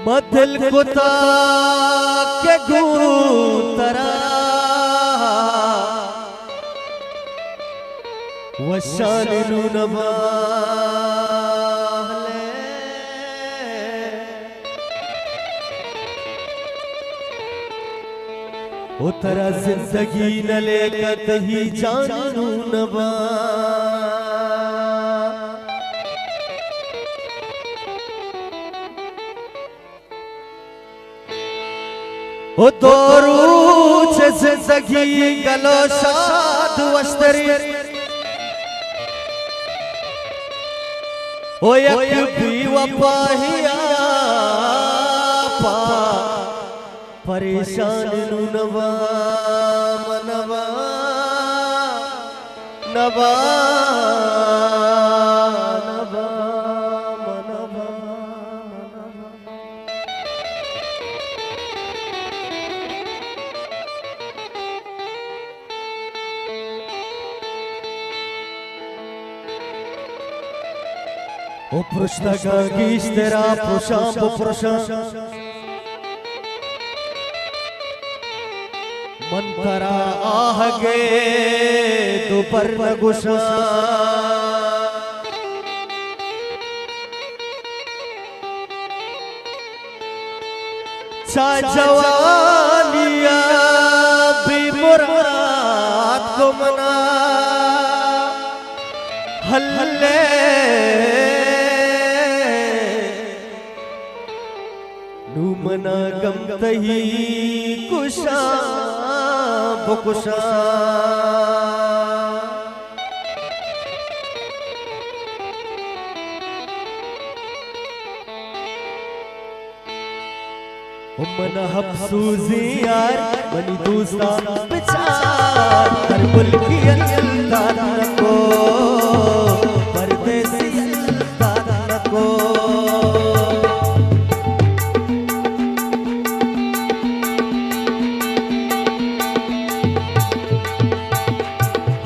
मदिल कुता के गूतरा वशान नूनवा उतरा जिंदगी न लेकर ही जानू नवा ओ दोरूच जिंदगी गलो शाद वस्तरी ओ एक भी वपाहिया पा परेशान नवा मनवा नवा नवा मनवा ओ पृष्ठगा गीश तेरा पुषाम पुरुषा मंतरा आहगे दोपर गुशा चा जवानिया भी मुराद को मना हल्ले नू मना गम तही कुशा बुकुशा मन हफ्सूजी यार बनी दूसरा विचार हर मुल्की अल्लाह को परदेसी अल्लाह को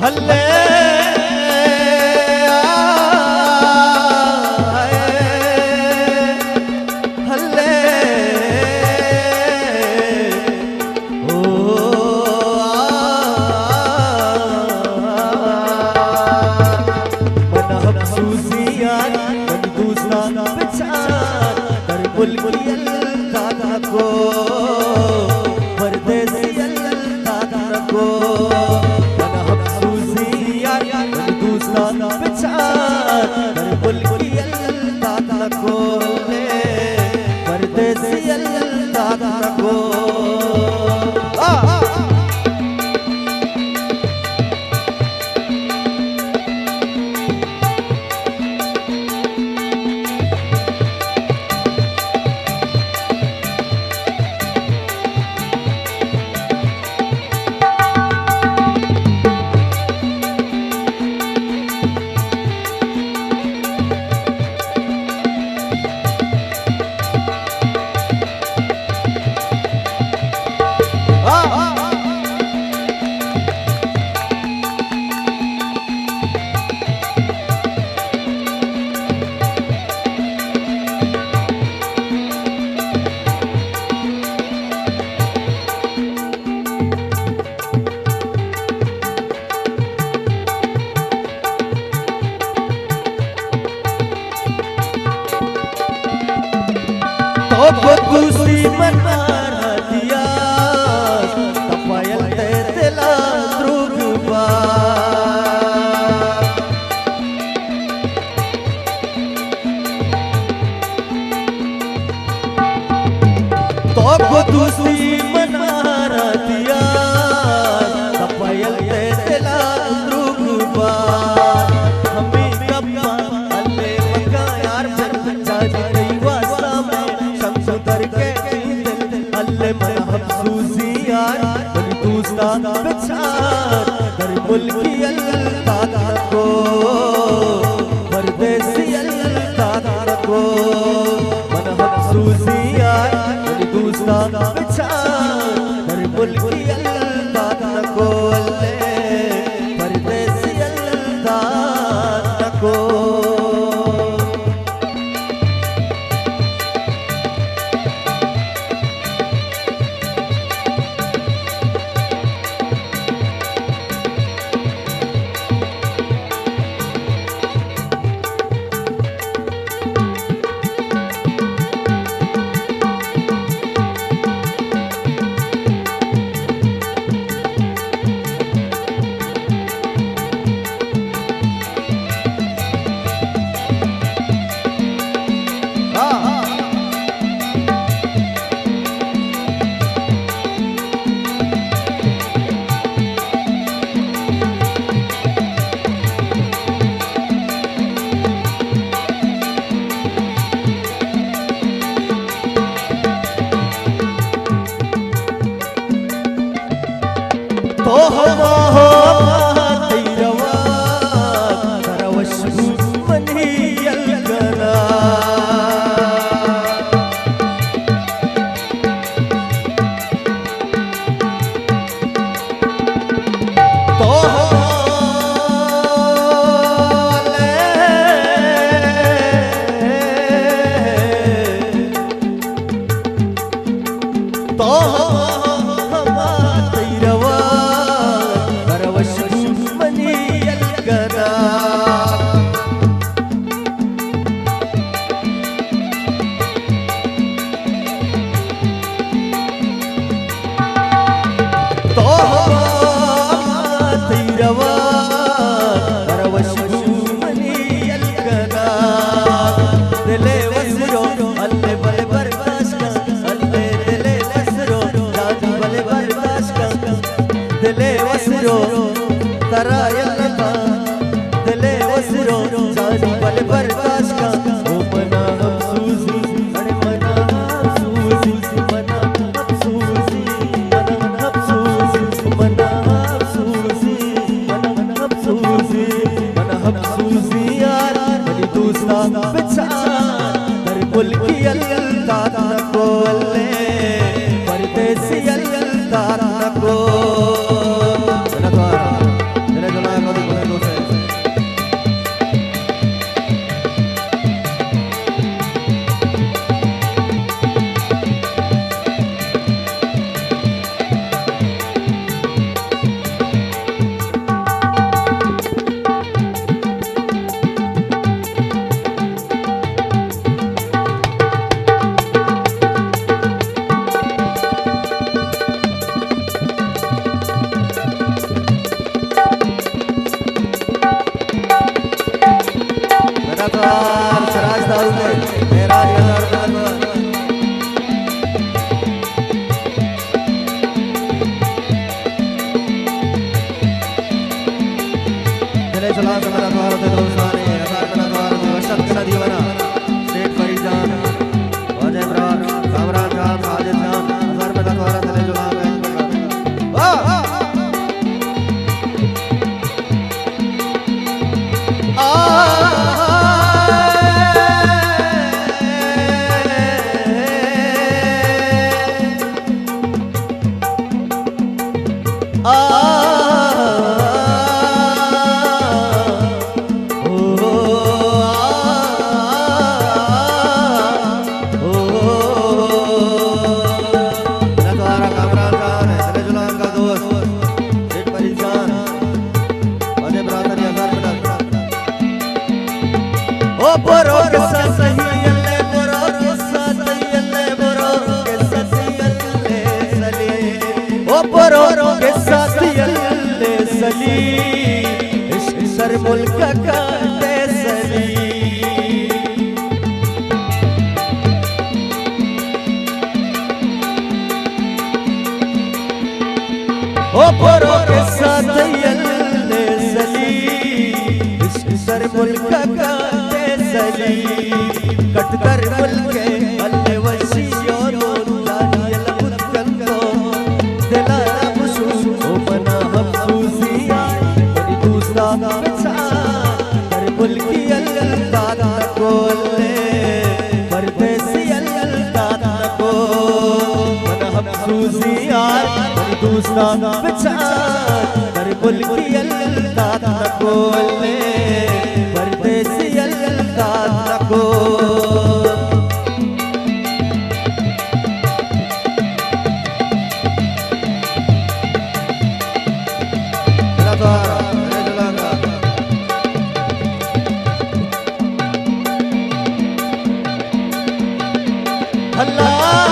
हल्ले हल्ले ओ मन हफ्सूजी यार मन दूसरा विचार कर मुल्की अल्लाह को परदेसी अल्लाह को परदेसी अल्लाह को खुशी मना दिया तपायल तेला द्रुगबा तो खुशी मना दिया तपायल तेला द्रुगबा हमें कब्बा अल्ले मका यार जाने मन हफ्सूजी यार बनी दूसरा विचार कर मुल्की अल्लाह को परदेसी अल्लाह को मन हफ्सूजी यार बनी दूसरा विचार तो हो तैरवा तरवशु मनियल करा तो दिले वसरो तरा यल्लबा दिले वसरो जानी बल बर्दाश्त का ओ मना अफसूसी अरे मना अफसूसी मना अफसूसी मना अफसूसी मना अफसूसी मना अफसूसी मना अफसूसी यार मेरी दूसरा बेचार हर कुल की अल्लाह को अल्ले परदेसी अल्लाह को सराज दाऊद मेरा दिले सलाम तुम्हारा द्वार दे दोस्ताने हजार का द्वार दे वशत का दीवाना सेठ फरीद जान वाजे इमरान कामरान जान साजिद जान हजार का द्वार दिले सलाम वाह ओ बोरो के सही अल्ले बोरो के सही बोरो के सही सली ओ बोरो के सही सली इश्क सर मुल्क का सली ओ बोरो के सही सली इश्क सर मुल्क का सली कटकर मुल्के अल्ले वसीयो दानी अलमुतकंदो दिलाना मुशू ओ मना अफसूसिया मेरी दूसरा बेचार कर मुल्की अल्लाह को अल्ले परदेसी अल्लाह को मना अफसूसिया मेरी दूसरा बेचार कर मुल्की अल्लाह को अल्ले परदेसी अल्लाह को अल्लाह